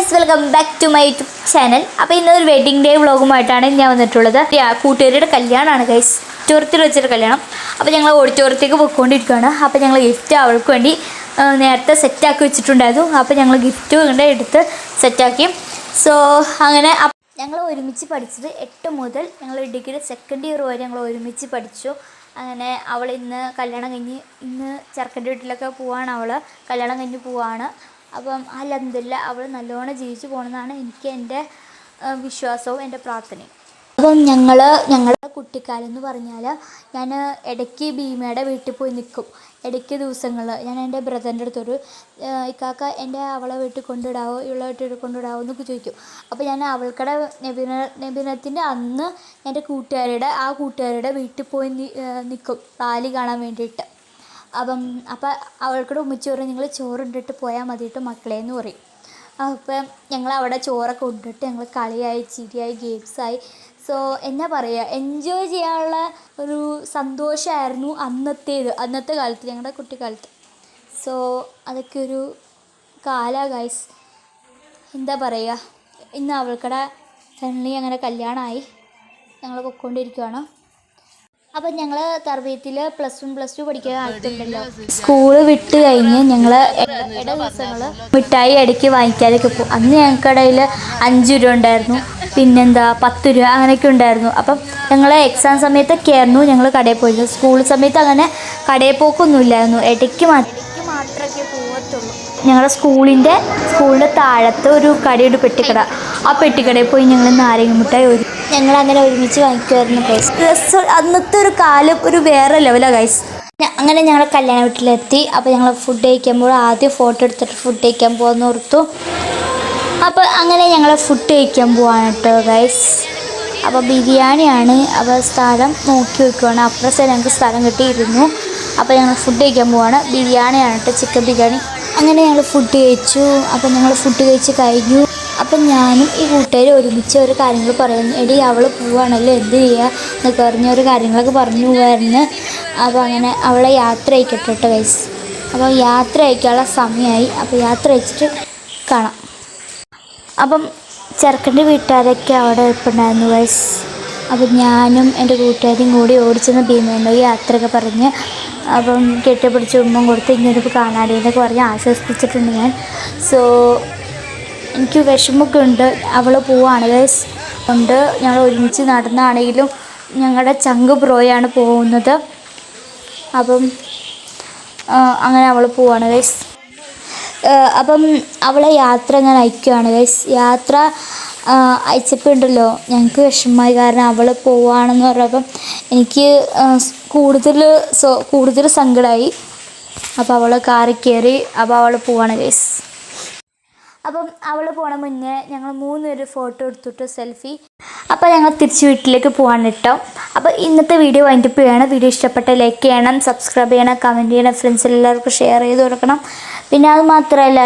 Guys, welcome back to my YouTube channel. അപ്പോൾ ഇന്നൊരു wedding day വ്ളോഗുമായിട്ടാണ് ഞാൻ വന്നിട്ടുള്ളത്. കൂട്ടുകാരിയുടെ കല്യാണമാണ് ഗൈസ്, ഓഡിറ്റോറിയത്തിൽ വെച്ചൊരു കല്യാണം. അപ്പോൾ ഞങ്ങൾ ഓഡിറ്റോറിയത്തേക്ക് പോയിക്കൊണ്ടിരിക്കുകയാണ്. അപ്പോൾ ഞങ്ങൾ ഗിഫ്റ്റ് അവൾക്ക് വേണ്ടി നേരത്തെ സെറ്റാക്കി വെച്ചിട്ടുണ്ടായിരുന്നു. അപ്പോൾ ഞങ്ങൾ ഗിഫ്റ്റ് കൊണ്ട് എടുത്ത് സെറ്റാക്കി. സോ അങ്ങനെ ഞങ്ങൾ ഒരുമിച്ച് പഠിച്ചത് 8 മുതൽ ഞങ്ങൾ ഡിഗ്രി സെക്കൻഡ് ഇയർ വരെ ഞങ്ങൾ ഒരുമിച്ച് പഠിച്ചു. അങ്ങനെ അവൾ ഇന്ന് കല്യാണം കഴിഞ്ഞ് ഇന്ന് ചെറുക്കൻ്റെ വീട്ടിലൊക്കെ പോവാണ്. അവൾ കല്യാണം കഴിഞ്ഞ് പോവാണ്. അപ്പം അൽഹംദുലില്ലാ അവൾ നല്ലോണം ജീവിച്ചു പോകണമെന്നാണ് എനിക്ക് എൻ്റെ വിശ്വാസവും എൻ്റെ പ്രാർത്ഥനയും. അപ്പം ഞങ്ങളുടെ കുട്ടിക്കാലം എന്ന് പറഞ്ഞാൽ ഞാൻ ഇടയ്ക്ക് ഭീമയുടെ വീട്ടിൽ പോയി നിൽക്കും. ഇടയ്ക്ക് ദിവസങ്ങൾ ഞാൻ എൻ്റെ ബ്രദറിൻ്റെ അടുത്തൊരു ഇക്കാക്ക അവളെ വീട്ടിൽ കൊണ്ടിടാവോ ഇവളെ വീട്ടിൽ കൊണ്ടിടാവോ എന്നൊക്കെ ചോദിക്കും. അപ്പോൾ ഞാൻ അവൾക്കടെ നബിദിനത്തിൻ്റെ അന്ന് എൻ്റെ കൂട്ടുകാരുടെ വീട്ടിൽ പോയി നിൽക്കും താലി കാണാൻ വേണ്ടിയിട്ട്. അപ്പം അവൾക്കൂടെ ഉമ്മച്ചി പറയും, നിങ്ങൾ ചോറുണ്ടിട്ട് പോയാൽ മതിയിട്ട് മക്കളേന്ന് പറയും. അപ്പം ഞങ്ങൾ അവിടെ ചോറൊക്കെ ഉണ്ടിട്ട് ഞങ്ങൾ കളിയായി ചിരിയായി ഗെയിംസായി. സോ എന്നാ പറയുക, എൻജോയ് ചെയ്യാനുള്ള ഒരു സന്തോഷമായിരുന്നു അന്നത്തെ കാലത്ത്, ഞങ്ങളുടെ കുട്ടിക്കാലത്ത്. സോ അതൊക്കെ ഒരു ഗൈസ്. എന്താ പറയുക, ഇന്ന് അവൾക്കടെ ഫാമിലി അങ്ങനെ കല്യാണമായി ഞങ്ങൾ പൊയ്ക്കൊണ്ടിരിക്കുകയാണ്. അപ്പം ഞങ്ങൾ തർബീയത്തിൽ +1 +2 പഠിക്കാൻ ആയിട്ടുണ്ടല്ലോ. സ്കൂൾ വിട്ട് കഴിഞ്ഞ് ഞങ്ങൾ ഇട ദിവസങ്ങൾ മിഠായി ഇടയ്ക്ക് വാങ്ങിക്കാനൊക്കെ പോകും. അന്ന് ഞങ്ങൾക്കിടയിൽ 5 രൂപ ഉണ്ടായിരുന്നു, പിന്നെന്താ 10 രൂപ അങ്ങനെയൊക്കെ ഉണ്ടായിരുന്നു. അപ്പം ഞങ്ങൾ എക്സാം സമയത്തൊക്കെ ആയിരുന്നു ഞങ്ങൾ കടയിൽ പോയിരുന്നത്. സ്കൂൾ സമയത്ത് അങ്ങനെ കടയിൽ പോക്കൊന്നുമില്ലായിരുന്നു, ഇടയ്ക്ക് മാത്രമേ പോകത്തുള്ളൂ. ഞങ്ങളുടെ സ്കൂളിൻ്റെ താഴത്ത് ഒരു കടയുടെ പെട്ടിക്കട, ആ പെട്ടിക്കടയിൽ പോയി ഞങ്ങൾ നാരങ്ങ മിഠായി ഞങ്ങളങ്ങനെ ഒരുമിച്ച് വാങ്ങിക്കുമായിരുന്നു ഗൈസ്. അന്നത്തെ ഒരു കാലം ഒരു വേറെ ലെവലാണ് ഗൈസ്. അങ്ങനെ ഞങ്ങൾ കല്യാണ വീട്ടിലെത്തി. അപ്പോൾ ഞങ്ങൾ ഫുഡ് കഴിക്കുമ്പോൾ ആദ്യം ഫോട്ടോ എടുത്തിട്ട് ഫുഡ് കഴിക്കാൻ പോകാമെന്ന് ഓർത്തു. അപ്പോൾ അങ്ങനെ ഞങ്ങൾ ഫുഡ് കഴിക്കാൻ പോവാണ് കേട്ടോ ഗൈസ്. അപ്പോൾ ബിരിയാണിയാണ്. അപ്പോൾ സ്ഥലം നോക്കി വയ്ക്കുവാണ്. അപ്പുറത്തെ ഞങ്ങൾക്ക് സ്ഥലം കിട്ടിയിരുന്നു. അപ്പോൾ ഞങ്ങൾ ഫുഡ് കഴിക്കാൻ പോവാണ്. ബിരിയാണിയാണ് കേട്ടോ, ചിക്കൻ ബിരിയാണി. അങ്ങനെ ഞങ്ങൾ ഫുഡ് കഴിച്ചു. അപ്പോൾ ഞങ്ങൾ ഫുഡ് കഴിച്ച് കഴിഞ്ഞു. അപ്പം ഞാനും ഈ കൂട്ടുകാർ ഒരുമിച്ച് ഒരു കാര്യങ്ങൾ പറയുന്നു. എടി അവൾ പോവുകയാണല്ലോ, എന്ത് ചെയ്യുക എന്നൊക്കെ പറഞ്ഞ ഒരു കാര്യങ്ങളൊക്കെ പറഞ്ഞു പോകായിരുന്നു. അപ്പോൾ അങ്ങനെ അവളെ യാത്ര അയക്കട്ടെ കേട്ടോ ഗൈസ്. അപ്പോൾ യാത്ര അയക്കാനുള്ള സമയമായി. അപ്പോൾ യാത്ര അയച്ചിട്ട് കാണാം. അപ്പം ചെറുക്കൻ്റെ വീട്ടുകാരൊക്കെ അവിടെ ഇരിപ്പുണ്ടായിരുന്നു ഗൈസ്. അപ്പം ഞാനും എൻ്റെ കൂട്ടുകാരും കൂടി ഓടിച്ചെന്ന് ഭീമേൻ്റെ യാത്രയൊക്കെ പറഞ്ഞ് അപ്പം കെട്ടിപ്പിടിച്ച് ഉമ്മം കൊടുത്ത് ഇങ്ങനൊരു കാണാടിയെന്നൊക്കെ പറഞ്ഞ് ആശ്വസിപ്പിച്ചിട്ടുണ്ട് ഞാൻ. സോ എനിക്ക് വിഷമമൊക്കെ ഉണ്ട്, അവൾ പോവാണ് ഗൈസ്. കൊണ്ട് ഞങ്ങൾ ഒരുമിച്ച് നടന്നാണെങ്കിലും ഞങ്ങളുടെ ചങ്ക് ബ്രോയാണ് പോകുന്നത്. അപ്പം അങ്ങനെ അവൾ പോവാണ് ഗൈസ്. അപ്പം അവളെ യാത്ര ഞാൻ അയക്കുകയാണ് ഗൈസ്. യാത്ര അയച്ചപ്പോൾ ഉണ്ടല്ലോ ഞങ്ങൾക്ക് വിഷമമായി, കാരണം അവൾ പോവുകയാണെന്ന് പറഞ്ഞപ്പം എനിക്ക് കൂടുതൽ സങ്കടമായി. അപ്പോൾ അവൾ കാറിൽ കയറി. അപ്പോൾ അവൾ പോവാണ് ഗൈസ്. അപ്പം അവൾ പോണ മുന്നേ ഞങ്ങൾ 3 പേര് ഫോട്ടോ എടുത്തിട്ട് സെൽഫി. അപ്പോൾ ഞങ്ങൾ തിരിച്ച് വീട്ടിലേക്ക് പോകാൻ കേട്ടോ. അപ്പോൾ ഇന്നത്തെ വീഡിയോ വൈൻഡപ്പ് ചെയ്യണം. വീഡിയോ ഇഷ്ടപ്പെട്ട ലൈക്ക് ചെയ്യണം, സബ്സ്ക്രൈബ് ചെയ്യണം, കമൻറ്റ് ചെയ്യണം, ഫ്രണ്ട്സിൽ എല്ലാവർക്കും ഷെയർ ചെയ്ത് കൊടുക്കണം. പിന്നെ അത് മാത്രമല്ല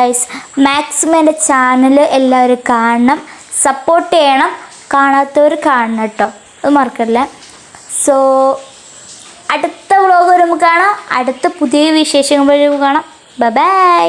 മാക്സിമം എൻ്റെ ചാനൽ എല്ലാവരും കാണണം, സപ്പോർട്ട് ചെയ്യണം. കാണാത്തവർ കാണണം കേട്ടോ, അത് മറക്കല്ല. സോ അടുത്ത വ്ളോഗ് വരുമ്പോൾ കാണാം, അടുത്ത പുതിയ വിശേഷങ്ങൾ വരുമ്പോൾ കാണാം. ബൈ.